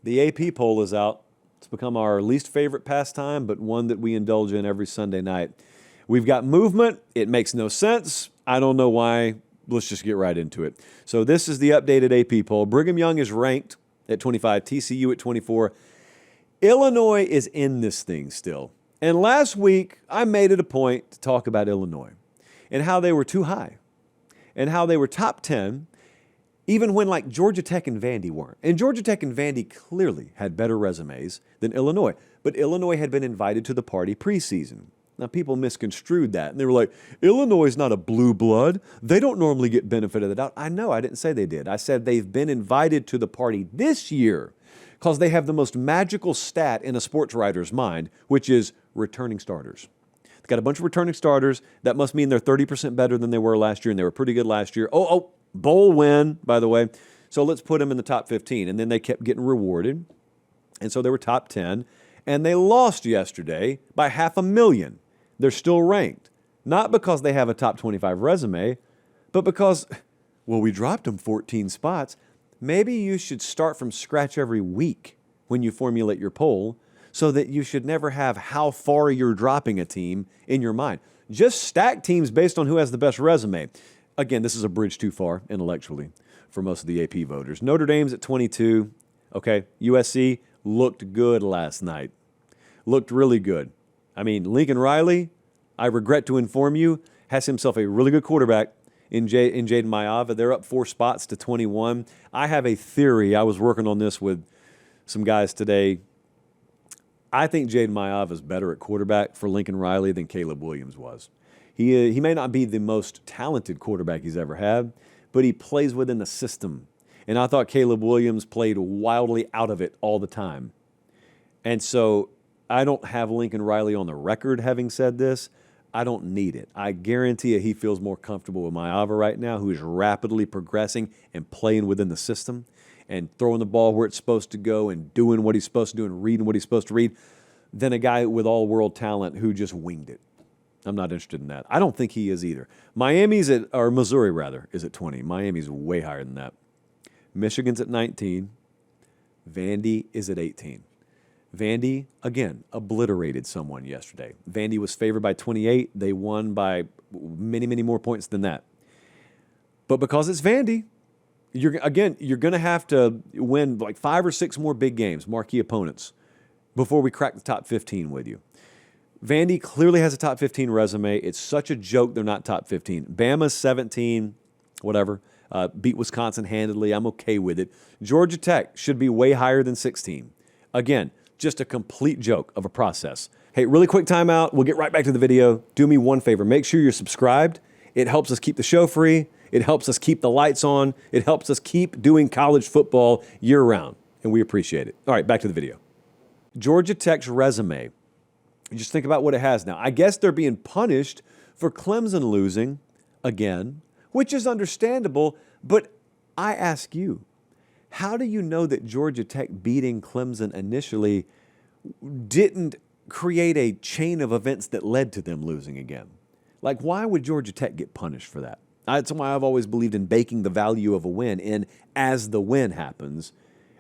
The AP poll is out. It's become our least favorite pastime, but one that we indulge in every Sunday night. We've got movement. It makes no sense. I don't know why. Let's just get right into it. So this is the updated AP poll. Brigham Young is ranked at 25, TCU at 24. Illinois is in this thing still. And last week, I made it a point to talk about Illinois and how they were too high and how they were top 10, even when like Georgia Tech and Vandy weren't. And Georgia Tech and Vandy clearly had better resumes than Illinois. But Illinois had been invited to the party preseason. Now, people misconstrued that. And they were like, Illinois is not a blue blood. They don't normally get benefit of the doubt. I know, I didn't say they did. I said they've been invited to the party this year because they have the most magical stat in a sports writer's mind, which is returning starters. They've got a bunch of returning starters. That must mean they're 30% better than they were last year, and they were pretty good last year. Bowl win, by the way. So let's put them in the top 15. And then they kept getting rewarded. And so they were top 10. And they lost yesterday by 500,000. They're still ranked. Not because they have a top 25 resume, but because, well, we dropped them 14 spots. Maybe you should start from scratch every week when you formulate your poll so that you should never have how far you're dropping a team in your mind. Just stack teams based on who has the best resume. Again, this is a bridge too far intellectually for most of the AP voters. Notre Dame's at 22. Okay, USC looked good last night. Looked really good. I mean, Lincoln Riley, I regret to inform you, has himself a really good quarterback in Jaden Mayava. They're up 4 spots to 21. I have a theory. I was working on this with some guys today. I think Jaden Mayava is better at quarterback for Lincoln Riley than Caleb Williams was. He may not be the most talented quarterback he's ever had, but he plays within the system. And I thought Caleb Williams played wildly out of it all the time. And so I don't have Lincoln Riley on the record having said this. I don't need it. I guarantee you he feels more comfortable with Mayava right now, who is rapidly progressing and playing within the system and throwing the ball where it's supposed to go and doing what he's supposed to do and reading what he's supposed to read, than a guy with all-world talent who just winged it. I'm not interested in that. I don't think he is either. Missouri rather, is at 20. Miami's way higher than that. Michigan's at 19. Vandy is at 18. Vandy, again, obliterated someone yesterday. Vandy was favored by 28. They won by many, many more points than that. But because it's Vandy, you're going to have to win like 5 or 6 more big games, marquee opponents, before we crack the top 15 with you. Vandy clearly has a top 15 resume. It's such a joke they're not top 15. Bama's 17, whatever. Beat Wisconsin handedly. I'm okay with it. Georgia Tech should be way higher than 16. Again, just a complete joke of a process. Hey, really quick timeout. We'll get right back to the video. Do me one favor. Make sure you're subscribed. It helps us keep the show free. It helps us keep the lights on. It helps us keep doing college football year-round, and we appreciate it. All right, back to the video. Georgia Tech's resume. Just think about what it has now. I guess they're being punished for Clemson losing again, which is understandable, but I ask you, how do you know that Georgia Tech beating Clemson initially didn't create a chain of events that led to them losing again? Like, why would Georgia Tech get punished for that? That's why I've always believed in baking the value of a win in as the win happens,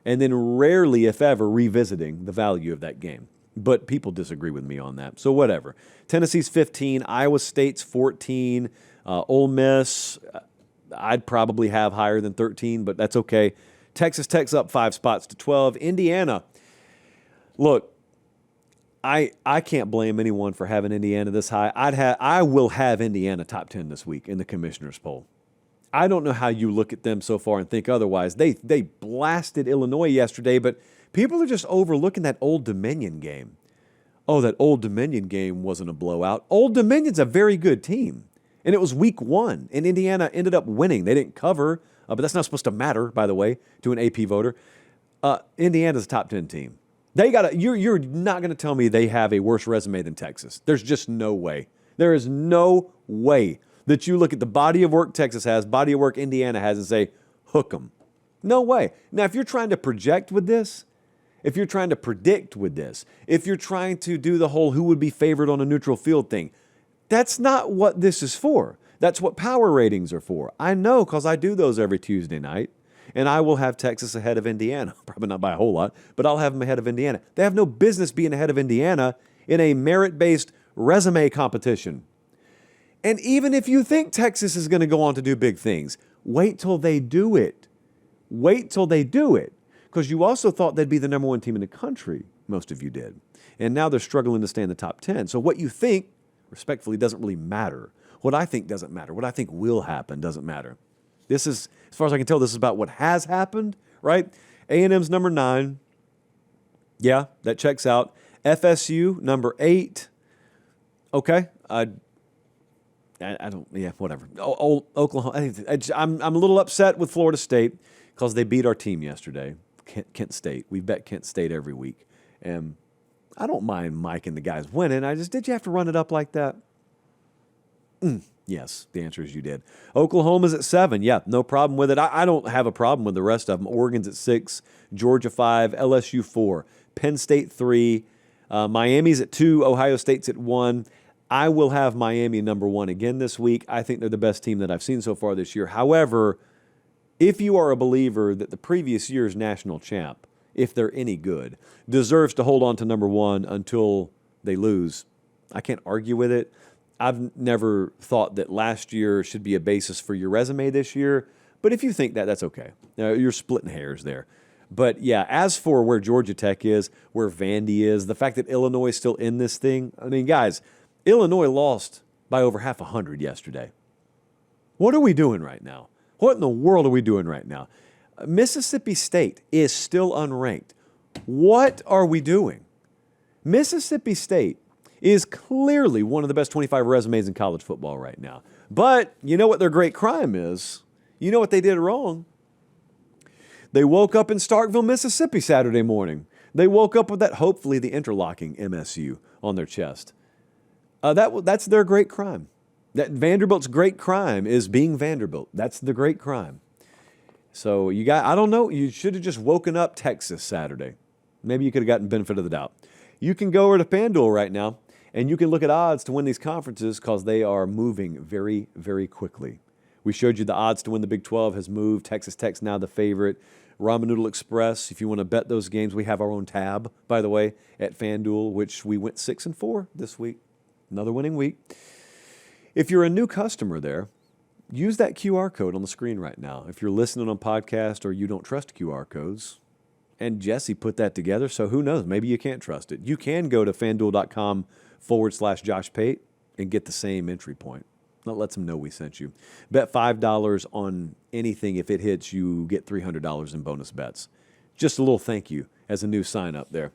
and then rarely, if ever, revisiting the value of that game. But people disagree with me on that, so whatever. Tennessee's 15, Iowa State's 14, Ole Miss, I'd probably have higher than 13, but that's okay. Texas Tech's up 5 spots to 12. Indiana, look, I can't blame anyone for having Indiana this high. I will have Indiana top 10 this week in the commissioner's poll. I don't know how you look at them so far and think otherwise. They blasted Illinois yesterday, but people are just overlooking that Old Dominion game. Oh, that Old Dominion game wasn't a blowout. Old Dominion's a very good team, and it was week 1, and Indiana ended up winning. They didn't cover, but that's not supposed to matter, by the way, to an AP voter. Indiana's a top 10 team. You're not going to tell me they have a worse resume than Texas. There's just no way. There is no way that you look at the body of work Texas has, body of work Indiana has, and say, hook them. No way. Now, if you're trying to project with this, if you're trying to predict with this, if you're trying to do the whole who would be favored on a neutral field thing, that's not what this is for. That's what power ratings are for. I know because I do those every Tuesday night. and I will have Texas ahead of Indiana. Probably not by a whole lot, but I'll have them ahead of Indiana. They have no business being ahead of Indiana in a merit-based resume competition. And even if you think Texas is going to go on to do big things, wait till they do it. Wait till they do it. Because you also thought they'd be the number one team in the country. Most of you did. And now they're struggling to stay in the top 10. So what you think, respectfully, doesn't really matter. What I think doesn't matter. What I think will happen doesn't matter. This is, as far as I can tell, this is about what has happened, right? A&M's number 9. Yeah, that checks out. FSU, number 8. Okay. I don't, yeah, whatever. Oklahoma. I'm a little upset with Florida State because they beat our team yesterday, Kent State. We bet Kent State every week. And I don't mind Mike and the guys winning. Did you have to run it up like that? Yes, the answer is you did. Oklahoma's at 7. Yeah, no problem with it. I don't have a problem with the rest of them. Oregon's at 6, Georgia 5, LSU 4, Penn State 3, Miami's at 2, Ohio State's at 1. I will have Miami number 1 again this week. I think they're the best team that I've seen so far this year. However, if you are a believer that the previous year's national champ, if they're any good, deserves to hold on to number 1 until they lose, I can't argue with it. I've never thought that last year should be a basis for your resume this year. But if you think that, that's okay. You're splitting hairs there. But yeah, as for where Georgia Tech is, where Vandy is, the fact that Illinois is still in this thing, I mean, guys, Illinois lost by over 100 yesterday. What are we doing right now? What in the world are we doing right now? Mississippi State is still unranked. What are we doing? Mississippi State is clearly one of the best 25 resumes in college football right now. But you know what their great crime is? You know what they did wrong? They woke up in Starkville, Mississippi Saturday morning. They woke up with that, hopefully the interlocking MSU on their chest. That's their great crime. That Vanderbilt's great crime is being Vanderbilt. That's the great crime. So I don't know, you should have just woken up Texas Saturday. Maybe you could have gotten benefit of the doubt. You can go over to FanDuel right now, and you can look at odds to win these conferences because they are moving very, very quickly. We showed you the odds to win the Big 12 has moved. Texas Tech's now the favorite. Ramen Noodle Express, if you want to bet those games, we have our own tab, by the way, at FanDuel, which we went 6-4 this week. Another winning week. If you're a new customer there, use that QR code on the screen right now. If you're listening on podcast or you don't trust QR codes, and Jesse put that together, so who knows? Maybe you can't trust it. You can go to FanDuel.com/Josh Pate and get the same entry point. That lets them know we sent you. Bet $5 on anything. If it hits, you get $300 in bonus bets. Just a little thank you as a new sign up there.